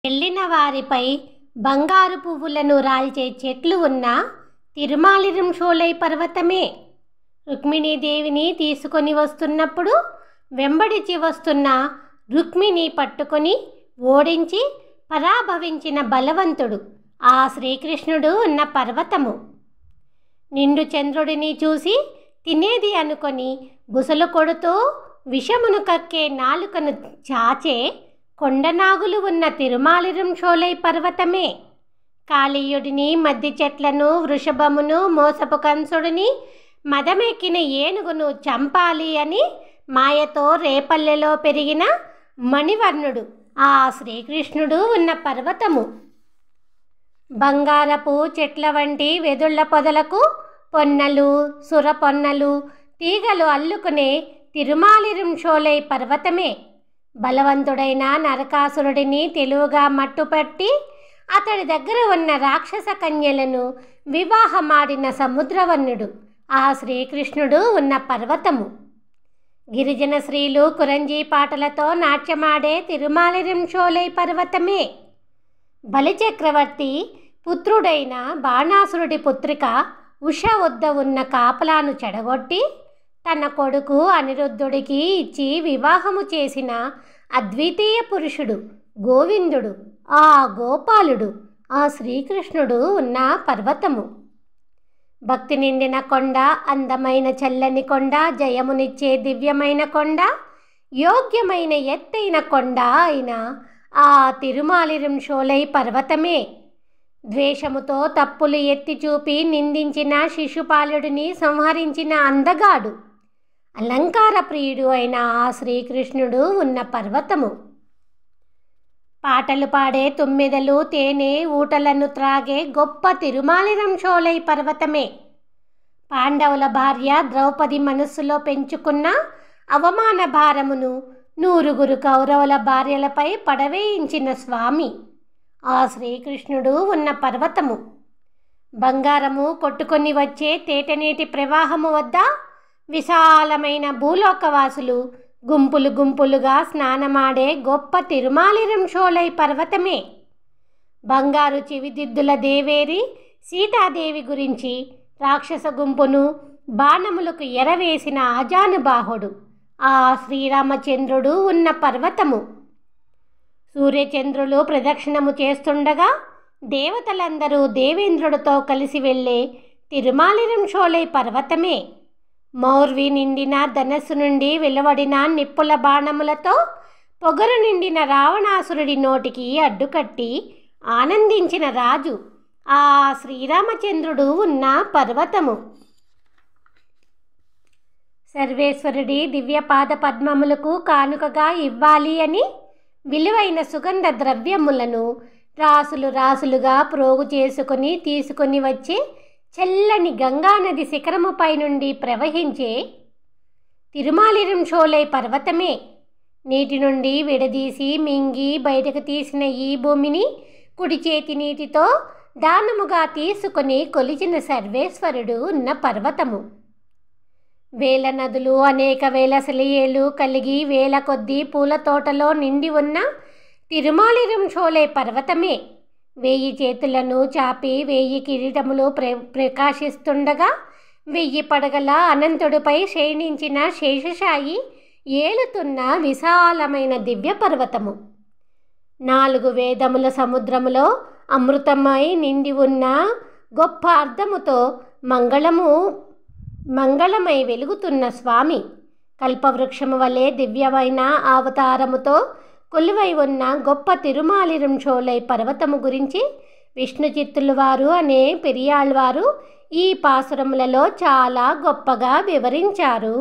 వెళ్ళిన వారిపై బంగారు పువ్వులను రాల్చే చెట్లు ఉన్న తిరుమాలిరంశోలై పర్వతమే. రుక్మిణీదేవిని తీసుకొని వస్తున్నప్పుడు వెంబడిచి వస్తున్న రుక్మిణి పట్టుకొని ఓడించి పరాభవించిన బలవంతుడు ఆ శ్రీకృష్ణుడు ఉన్న పర్వతము. నిండు చంద్రుడిని చూసి తినేది అనుకొని బుసలు కొడుతూ విషమును కక్కే నాలుకను చాచే కొండనాగులు ఉన్న తిరుమాలిరంశోలై పర్వతమే. కాళీయుడిని, మద్ది చెట్లను, వృషభమును, మోసపు కంసుడిని, మదమెక్కిన ఏనుగును చంపాలి అని మాయతో రేపల్లెలో పెరిగిన మణివర్ణుడు ఆ శ్రీకృష్ణుడు ఉన్న పర్వతము. బంగారపు చెట్ల వంటి వెదుళ్ల పొదలకు పొన్నలు, సురపొన్నలు, తీగలు అల్లుకునే తిరుమాలిరంశోలై పర్వతమే. బలవంతుడైన నరకాసురుడిని తెలివిగా మట్టుపట్టి అతడి దగ్గర ఉన్న రాక్షస కన్యలను వివాహమాడిన సముద్రవర్ణుడు ఆ శ్రీకృష్ణుడు ఉన్న పర్వతము. గిరిజన స్త్రీలు కురంజీ పాటలతో నాట్యమాడే తిరుమాలిరంశోలై పర్వతమే. బలిచక్రవర్తి పుత్రుడైన బాణాసురుడి పుత్రిక ఉష వద్ద ఉన్న కాపలాను చెడగొట్టి తన కొడుకు అనిరుద్ధుడికి ఇచ్చి వివాహము చేసిన అద్వితీయ పురుషుడు గోవిందుడు, ఆ గోపాలుడు ఆ శ్రీకృష్ణుడు ఉన్న పర్వతము. భక్తి నిండిన కొండ, అందమైన చల్లని కొండ, జయమునిచ్చే దివ్యమైన కొండ, యోగ్యమైన ఎత్తైన కొండ అయిన ఆ తిరుమాలిరంశోలై పర్వతమే. ద్వేషముతో తప్పులు ఎత్తి చూపి నిందించిన శిశుపాలుడిని సంహరించిన అందగాడు, అలంకార ప్రియుడు అయిన ఆ శ్రీకృష్ణుడు ఉన్న పర్వతము. పాటలు పాడే తుమ్మెదలు, తేనె ఊటలను త్రాగే గొప్ప తిరుమాలిరంశోలై పర్వతమే. పాండవుల భార్య ద్రౌపది మనస్సులో పెంచుకున్న అవమాన భారమును 9 కౌరవుల భార్యలపై పడవేయించిన స్వామి ఆ శ్రీకృష్ణుడు ఉన్న పర్వతము. బంగారము కొట్టుకొని వచ్చే తేటనీటి ప్రవాహము వద్ద విశాలమైన భూలోకవాసులు గుంపులు గుంపులుగా స్నానమాడే గొప్ప తిరుమాలిరంశోలై పర్వతమే. బంగారు చివిదిద్దుల దేవేరి సీతాదేవి గురించి రాక్షస గుంపును బాణములకు ఎరవేసిన ఆజానుబాహుడు ఆ శ్రీరామచంద్రుడు ఉన్న పర్వతము. సూర్యచంద్రులు ప్రదక్షిణము చేస్తుండగా దేవతలందరూ దేవేంద్రుడితో కలిసి వెళ్ళే తిరుమాలిరంశోలై పర్వతమే. మౌర్వి నిండిన ధనస్సు నుండి వెలువడిన నిప్పుల బాణములతో పొగరు నిండిన రావణాసురుడి నోటికి అడ్డుకట్టి ఆనందించిన రాజు ఆ శ్రీరామచంద్రుడు ఉన్న పర్వతము. సర్వేశ్వరుడి దివ్యపాద పద్మములకు కానుకగా ఇవ్వాలి అని విలువైన సుగంధ ద్రవ్యములను రాసులు రాసులుగా ప్రోగు చేసుకొని తీసుకొని వచ్చే చల్లని గంగానది శిఖరముపై నుండి ప్రవహించే తిరుమాలిరంశోలై పర్వతమే. నీటి నుండి విడదీసి మింగి బయటకు తీసిన ఈ భూమిని కుడి చేతి నీటితో దానముగా తీసుకొని కొలిచిన సర్వేశ్వరుడు ఉన్న పర్వతము. వేల నదులు, అనేక వేల సెలయేళ్ళు కలిగి వేల కొద్దీ పూల తోటలో నిండి ఉన్న తిరుమాలిరంశోలై పర్వతమే. 1000 చేతులను చాపి 1000 కిరీటములు ప్రకాశిస్తుండగా 1000 పడగల అనంతుడిపై శయనించిన శేషశాయి ఏలుతున్న విశాలమైన దివ్య పర్వతము. 4 వేదముల సముద్రములో అమృతమై నిండి ఉన్న గొప్ప అర్థముతో మంగళమై వెలుగుతున్న స్వామి, కల్పవృక్షము వలె దివ్యమైన అవతారముతో కొలువై ఉన్న గొప్ప తిరుమాలిరంశోలై పర్వతము గురించి విష్ణు చిత్తుల వారు అనే పెరియాళ్వారు ఈ పాసురములలో చాలా గొప్పగా వివరించారు.